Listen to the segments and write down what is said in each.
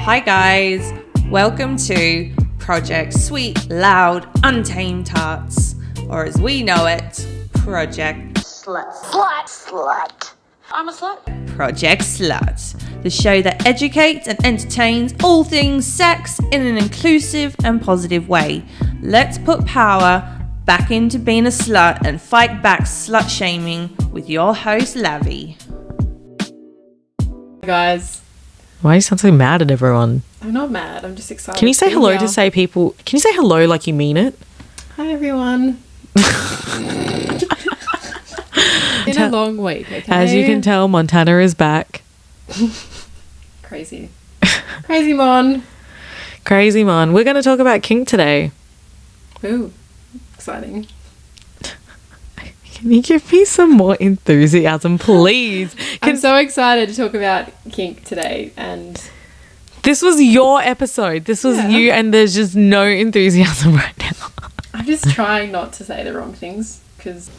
Hi guys, welcome to Project Sweet, Loud, Untamed Tarts, or as we know it, Project Slut. Slut. Slut. I'm a slut. Project Slut, the show that educates and entertains all things sex in an inclusive and positive way. Let's put power back into being a slut and fight back slut shaming with your host, Lavi. Guys, why do you sound so mad at everyone? I'm not mad, I'm just excited. Can you say hello to say people? Can you say hello like you mean it? Hi everyone. Been a long week, okay? As you can tell, Montana is back. Crazy Mon. Crazy Mon. We're going to talk about kink today. Ooh, exciting. Can you give me some more enthusiasm, please? I'm so excited to talk about kink today, and this was your episode. This was you, and there's just no enthusiasm right now. I'm just trying not to say the wrong things because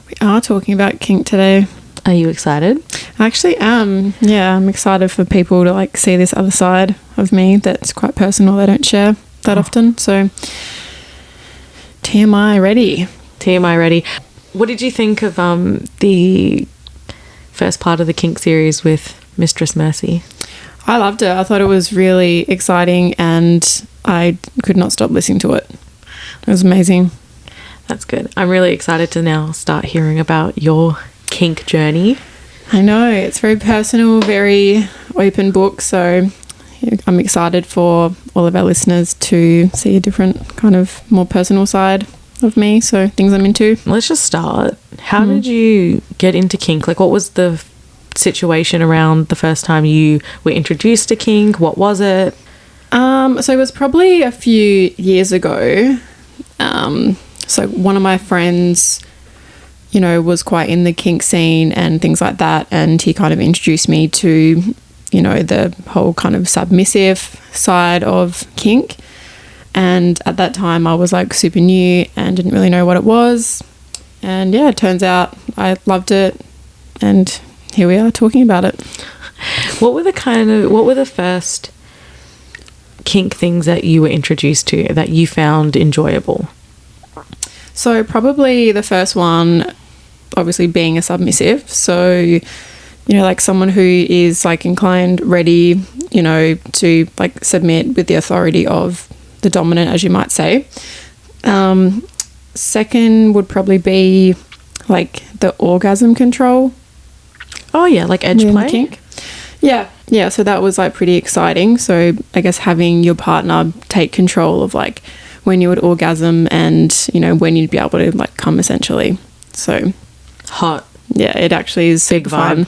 we are talking about kink today. Are you excited? I actually am. Yeah, I'm excited for people to like see this other side of me that's quite personal. I don't share that often. So TMI ready. TMI ready. What did you think of the first part of the kink series with Mistress Mercy? I loved it. I thought it was really exciting and I could not stop listening to it. It was amazing. That's good. I'm really excited to now start hearing about your kink journey. I know. It's very personal, very open book. So I'm excited for all of our listeners to see a different kind of more personal side of me. So things I'm into. Let's just start. How did you get into kink? Like, what was the situation around the first time you were introduced to kink? What was it? So it was probably a few years ago. So one of my friends, you know, was quite in the kink scene and things like that, and he kind of introduced me to, you know, the whole kind of submissive side of kink. And at that time I was like super new and didn't really know what it was. And yeah, it turns out I loved it, and here we are talking about it. What were the first kink things that you were introduced to that you found enjoyable? So probably the first one, obviously being a submissive. So, you know, like someone who is like inclined, ready, you know, to like submit with the authority of the dominant, as you might say. Second would probably be like the orgasm control. Oh yeah, like edge play. Kink. Yeah. So that was like pretty exciting. So I guess having your partner take control of like when you would orgasm and, you know, when you'd be able to like come essentially. So hot. Yeah, it actually is big super fun,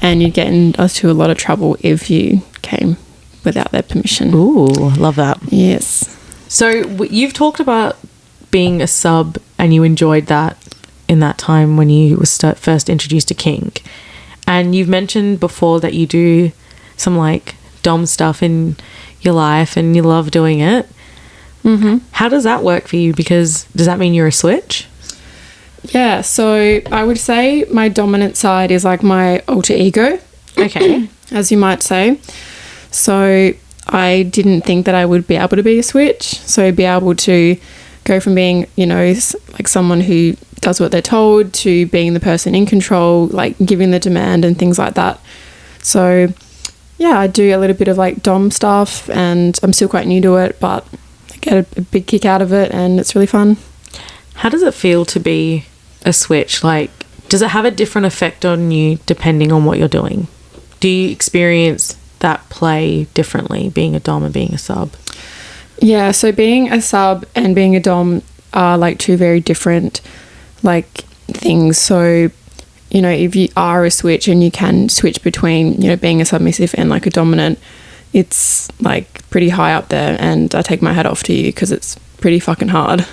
and you'd get into a lot of trouble if you came without their permission. Ooh, love that. Yes. So you've talked about being a sub and you enjoyed that in that time when you were first introduced to kink. And you've mentioned before that you do some like dom stuff in your life and you love doing it. Mm-hmm. How does that work for you? Because does that mean you're a switch? Yeah, so I would say my dominant side is like my alter ego. Okay. As you might say. So I didn't think that I would be able to be a switch. So be able to go from being, you know, like someone who does what they're told to being the person in control, like giving the demand and things like that. So yeah, I do a little bit of like dom stuff and I'm still quite new to it, but I get a big kick out of it and it's really fun. How does it feel to be a switch? Like, does it have a different effect on you depending on what you're doing? Do you experience that play differently, being a dom and being a sub? Yeah, so being a sub and being a dom are like two very different like things. So, you know, if you are a switch and you can switch between, you know, being a submissive and like a dominant, it's like pretty high up there, and I take my hat off to you because it's pretty fucking hard.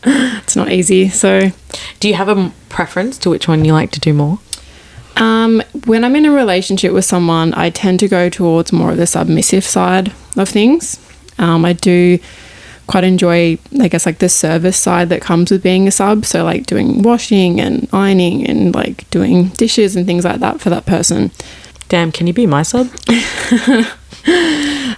It's not easy. So do you have a preference to which one you like to do more? When I'm in a relationship with someone, I tend to go towards more of the submissive side of things. I do quite enjoy, I guess, like the service side that comes with being a sub. So like doing washing and ironing and like doing dishes and things like that for that person. Damn, can you be my sub?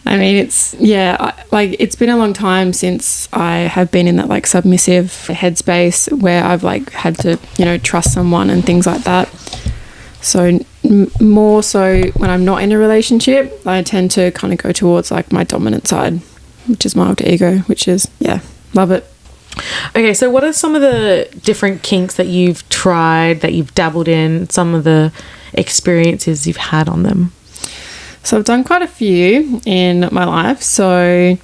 I mean, it's it's been a long time since I have been in that like submissive headspace where I've like had to, trust someone and things like that. So more so when I'm not in a relationship, I tend to kind of go towards like my dominant side, which is my alter ego, which is, love it. Okay, so what are some of the different kinks that you've tried, that you've dabbled in, some of the experiences you've had on them? So I've done quite a few in my life. So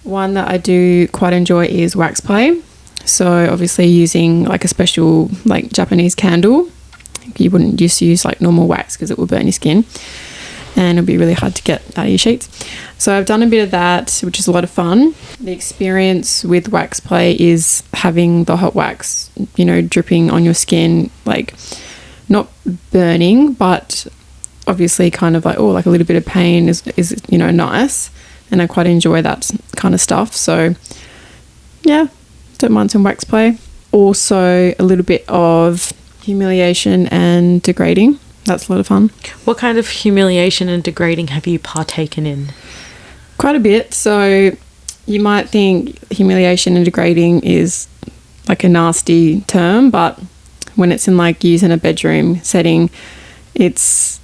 one that I do quite enjoy is wax play. So obviously using like a special like Japanese candle. You wouldn't just use like normal wax because it will burn your skin and it'll be really hard to get out of your sheets. So I've done a bit of that, which is a lot of fun. The experience with wax play is having the hot wax, dripping on your skin, like not burning, but obviously kind of like, like a little bit of pain is nice. And I quite enjoy that kind of stuff. So yeah, don't mind some wax play. Also a little bit of humiliation and degrading. That's a lot of fun. What kind of humiliation and degrading have you partaken in? Quite a bit. So you might think humiliation and degrading is like a nasty term, but when it's in like used in a bedroom setting, it's,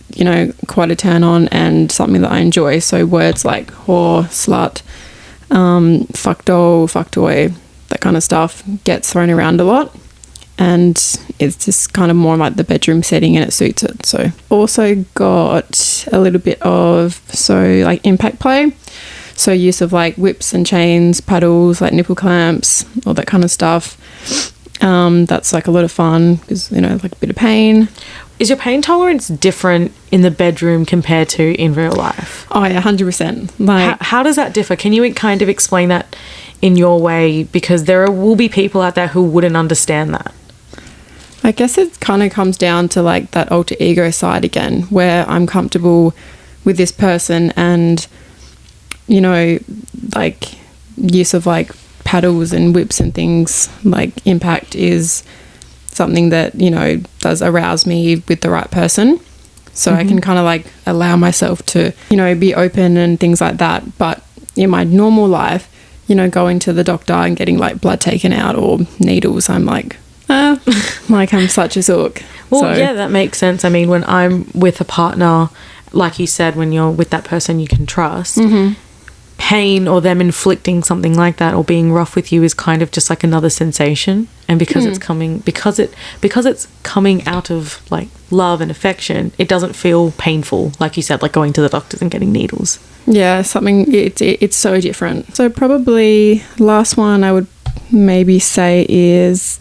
quite a turn on and something that I enjoy. So words like whore, slut, fuck doll, fuck toy, that kind of stuff gets thrown around a lot. And it's just kind of more like the bedroom setting and it suits it. So also got a little bit of like impact play. So use of like whips and chains, paddles, like nipple clamps, all that kind of stuff. That's like a lot of fun because, like a bit of pain. Is your pain tolerance different in the bedroom compared to in real life? Oh yeah, 100%. Like, how does that differ? Can you kind of explain that in your way? Because there will be people out there who wouldn't understand that. I guess it kind of comes down to like that alter ego side again, where I'm comfortable with this person and, like use of like paddles and whips and things, like impact is something that, does arouse me with the right person. So I can kind of like allow myself to, be open and things like that. But in my normal life, going to the doctor and getting like blood taken out or needles, I'm like, like I'm such a sook. Well, yeah, that makes sense. I mean, when I'm with a partner, like you said, when you're with that person you can trust, pain or them inflicting something like that or being rough with you is kind of just like another sensation. And because it's coming out of like love and affection, it doesn't feel painful, like you said, like going to the doctors and getting needles. Yeah, it's so different. So probably last one I would maybe say is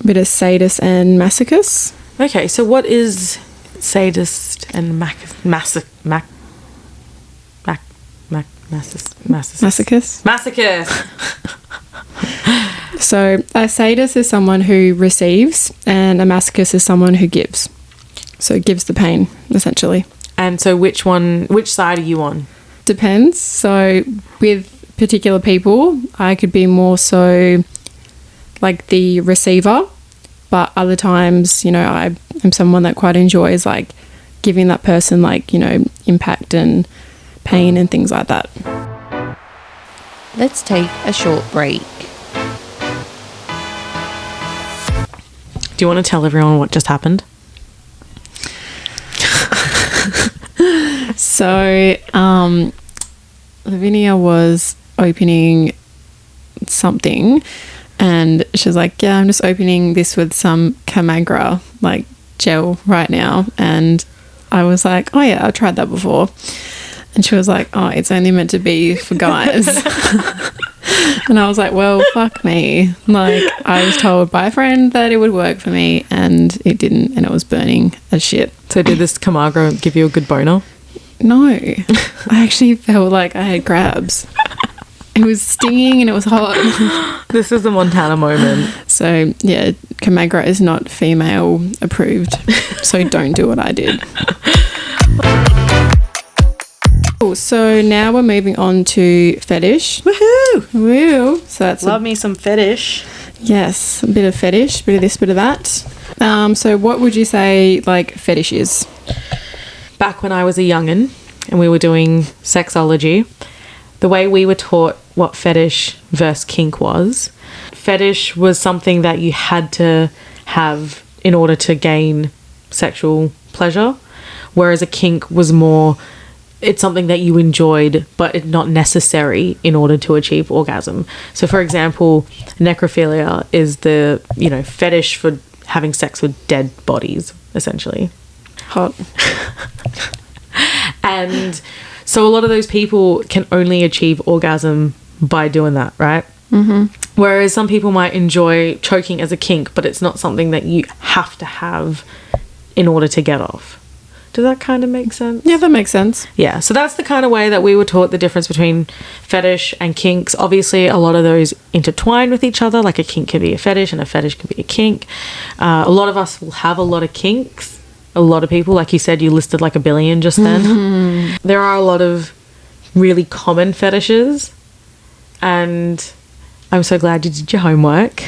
a bit of sadist and masochist. Okay, so what is sadist and masochist? Masochist. So a sadist is someone who receives and a masochist is someone who gives. So it gives the pain, essentially. And so which side are you on? Depends. So with particular people, I could be more so like the receiver, but other times, I am someone that quite enjoys like giving that person like, impact and pain and things like that. Let's take a short break. Do you want to tell everyone what just happened? So, Lavinia was opening something and she's like, yeah, I'm just opening this with some Camagra like gel right now. And I was like, oh yeah, I've tried that before. And she was like, oh, it's only meant to be for guys. And I was like, well, fuck me. Like, I was told by a friend that it would work for me and it didn't, and it was burning as shit. So did this Camagra give you a good boner? No. I actually felt like I had crabs. It was stinging and it was hot. This is the Montana moment. So, yeah, Camagra is not female approved. So don't do what I did. So now we're moving on to fetish. Woohoo! Woo! So that's Love me some fetish. Yes, a bit of fetish, bit of this, bit of that. So what would you say like fetish is? Back when I was a youngin', and we were doing sexology, the way we were taught what fetish versus kink was, fetish was something that you had to have in order to gain sexual pleasure, whereas a kink was more, it's something that you enjoyed, but it's not necessary in order to achieve orgasm. So, for example, necrophilia is the, fetish for having sex with dead bodies, essentially. Hot. And so a lot of those people can only achieve orgasm by doing that, right? Mm-hmm. Whereas some people might enjoy choking as a kink, but it's not something that you have to have in order to get off. Does that kind of make sense? Yeah, that makes sense. Yeah, so that's the kind of way that we were taught the difference between fetish and kinks. Obviously, a lot of those intertwine with each other, like a kink can be a fetish and a fetish can be a kink. A lot of us will have a lot of kinks. A lot of people, like you said, you listed like a billion just then. Mm-hmm. There are a lot of really common fetishes, and I'm so glad you did your homework.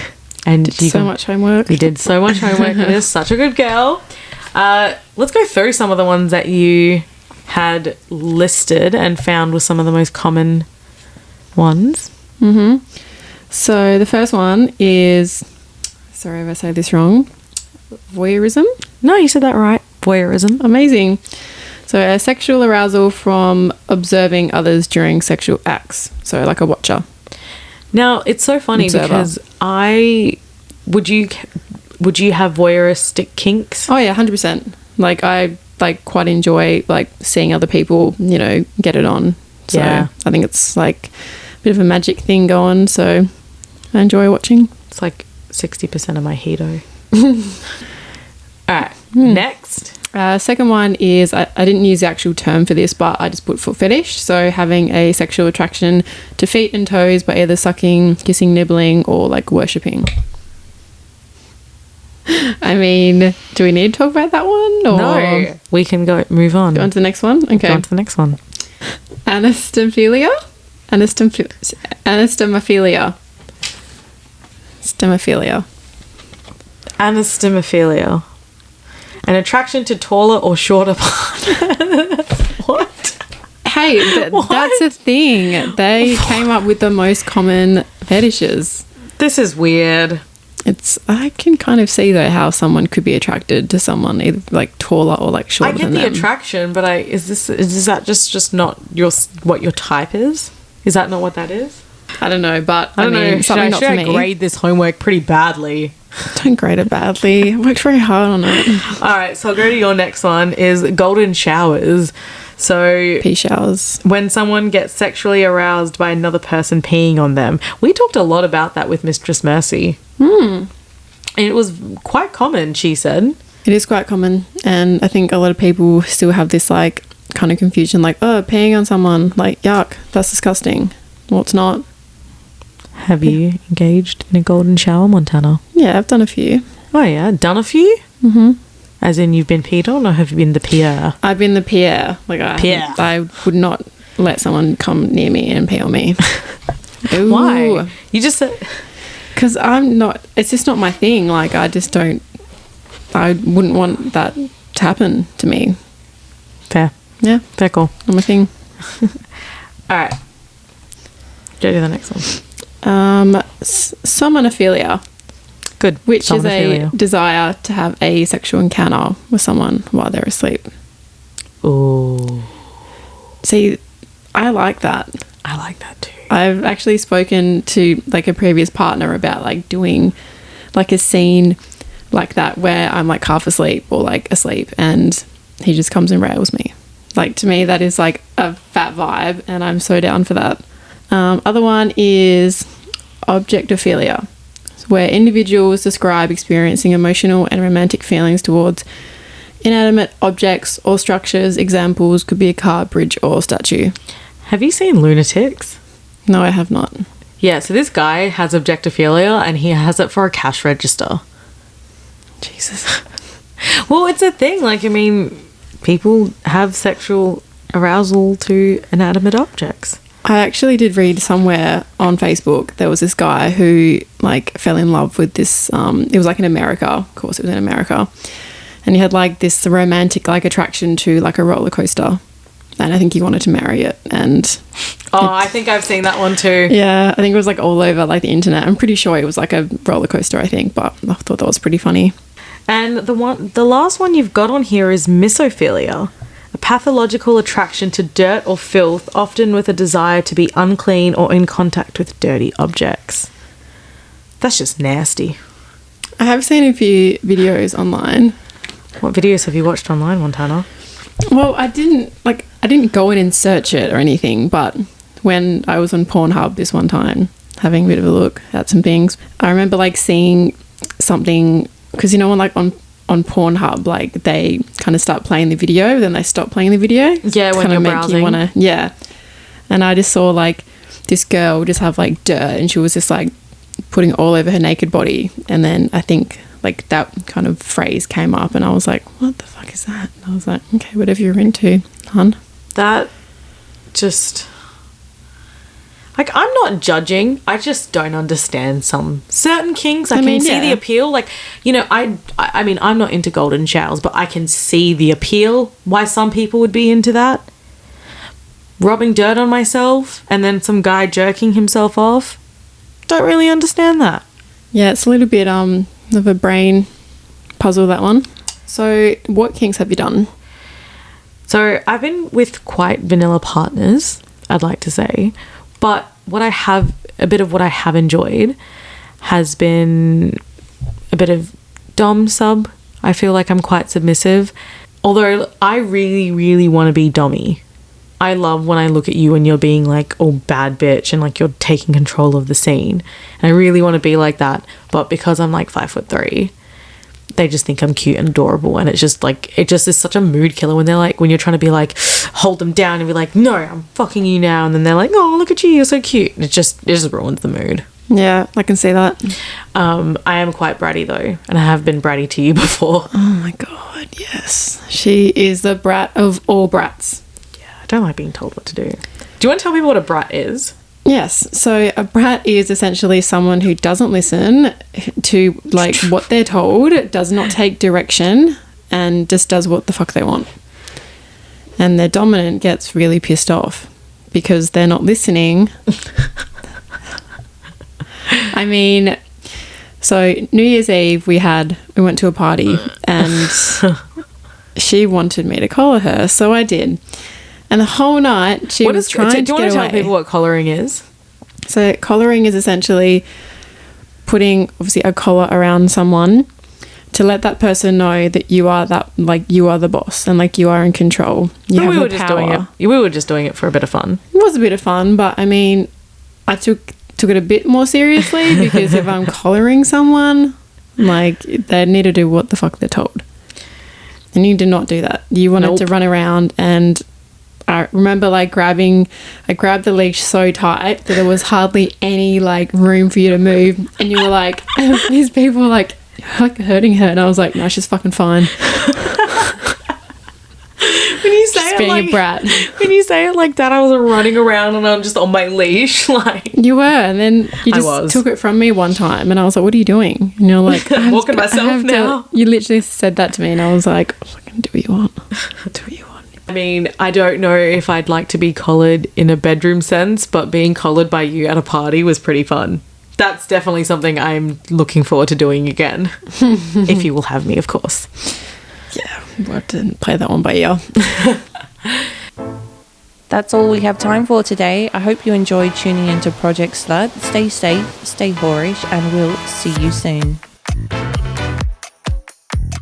And did so much homework. You did so much homework. You're such a good girl. Let's go through some of the ones that you had listed and found were some of the most common ones. Mm-hmm. So the first one is, sorry if I say this wrong, voyeurism. No, you said that right. Voyeurism. Amazing. So a sexual arousal from observing others during sexual acts. So like a watcher. Now, it's so funny because would you have voyeuristic kinks? Oh yeah, 100%. Like I quite enjoy like seeing other people, get it on. So yeah. I think it's like a bit of a magic thing going, so I enjoy watching. It's like 60% of my hedo. All right, next. Second one is, I didn't use the actual term for this, but I just put foot fetish. So having a sexual attraction to feet and toes by either sucking, kissing, nibbling, or like worshipping. I mean, do we need to talk about that one? Or no, we can move on. Go on to the next one? Okay. Go on to the next one. Anastomophilia? Anastomophilia. Anastomophilia. An attraction to taller or shorter partners. What? Hey, that's a thing. They came up with the most common fetishes. This is weird. I can kind of see though how someone could be attracted to someone either like taller or like shorter than them. I get the attraction, but is that just not what your type is? Is that not what that is? I don't know, but I don't know. Something not for me. I grade this homework pretty badly? Don't grade it badly. I worked very hard on it. All right, so I'll go to your next one is golden showers. So pee showers. When someone gets sexually aroused by another person peeing on them. We talked a lot about that with Mistress Mercy. And it was quite common, she said. It is quite common, and I think a lot of people still have this like kind of confusion, like, oh, peeing on someone, like, yuck, that's disgusting. Well, it's not. Have you engaged in a golden shower, Montana? Yeah, I've done a few. Oh yeah, done a few? Mm-hmm. As in you've been peed on, or have you been the peer? I've been the peer. Like I would not let someone come near me and pee on me. Why? You just said... Because I'm not... It's just not my thing. Like, I just don't... I wouldn't want that to happen to me. Fair. Yeah. Fair call. Not my thing. All right. Go to the next one. Somnophilia. Good. Which is a desire to have a sexual encounter with someone while they're asleep. Oh. See, I like that. I like that too. I've actually spoken to like a previous partner about like doing like a scene like that where I'm like half asleep or like asleep and he just comes and rails me. Like to me that is like a fat vibe and I'm so down for that. Other one is objectophilia, where individuals describe experiencing emotional and romantic feelings towards inanimate objects or structures. Examples could be a car, bridge or statue. Have you seen Lunatics? No, I have not. Yeah, so this guy has objectophilia and he has it for a cash register. Jesus. Well, it's a thing. Like, I mean, people have sexual arousal to inanimate objects. I actually did read somewhere on Facebook there was this guy who like fell in love with this it was like in America, of course it was in America, and he had like this romantic like attraction to like a roller coaster, and I think he wanted to marry it. And I think I've seen that one too. yeah, I think it was like all over like the internet. I'm pretty sure it was like a roller coaster, I think, but I thought that was pretty funny. And the last one you've got on here is misophilia, a pathological attraction to dirt or filth, often with a desire to be unclean or in contact with dirty objects. That's just nasty. I have seen a few videos online. What videos have you watched online, Montana? Well, I didn't go in and search it or anything, but when I was on Pornhub this one time, having a bit of a look at some things, I remember like seeing something, because you know when like on Pornhub, like they kind of start playing the video, then they stop playing the video. Yeah, when you're browsing. Yeah. And I just saw like this girl just have like dirt, and she was just like putting it all over her naked body, and then I think like that kind of phrase came up, and I was like, what the fuck is that? And I was like, okay, whatever you're into, hun. That just... Like, I'm not judging. I just don't understand some certain kinks. I can see the appeal. Like, you know, I mean, I'm not into golden showers, but I can see the appeal why some people would be into that. Rubbing dirt on myself and then some guy jerking himself off. Don't really understand that. Yeah, it's a little bit of a brain puzzle, that one. So, what kinks have you done? So, I've been with quite vanilla partners, I'd like to say. But a bit of what I have enjoyed has been a bit of dom sub. I feel like I'm quite submissive. Although I really, really want to be dommy. I love when I look at you and you're being like, oh, bad bitch, and like you're taking control of the scene. And I really want to be like that. But because I'm like 5'3", they just think I'm cute and adorable, and it just is such a mood killer when they're like, when you're trying to be like, hold them down and be like, no, I'm fucking you now, and then they're like, oh, look at you, you're so cute. It just ruins the mood. Yeah, I can see that. I am quite bratty though, and I have been bratty to you before. Oh my god, yes, she is the brat of all brats. Yeah, I don't like being told what to do. Do you want to tell people what a brat is? Yes, so a brat is essentially someone who doesn't listen to like what they're told, does not take direction, and just does what the fuck they want. And their dominant gets really pissed off because they're not listening. I mean, so New Year's Eve we went to a party, and she wanted me to collar her, so I did. And the whole night she was trying to get away. Do you want to tell people what collaring is? So collaring is essentially putting obviously a collar around someone to let that person know that you are the boss, and like you are in control. We were just doing it for a bit of fun. It was a bit of fun, but I mean, I took it a bit more seriously because if I'm collaring someone, like they need to do what the fuck they're told. And you did not do that. You wanted to run around, and I remember like I grabbed the leash so tight that there was hardly any like room for you to move, and you were like, these people were like hurting her, and I was like, no, she's fucking fine. When you say just being a brat. When you say it like that, I was running around and I'm just on my leash, like you were, and then you just took it from me one time, and I was like, "What are you doing?" And you're like, "I'm walking myself now." You literally said that to me, and I was like, "Fucking do what you want. Do what you want." I mean, I don't know if I'd like to be collared in a bedroom sense, but being collared by you at a party was pretty fun. That's definitely something I'm looking forward to doing again, if you will have me, of course. Yeah, we'll have to play that one by ear. That's all we have time for today. I hope you enjoyed tuning into Project Slut. Stay safe, stay whorish, and we'll see you soon.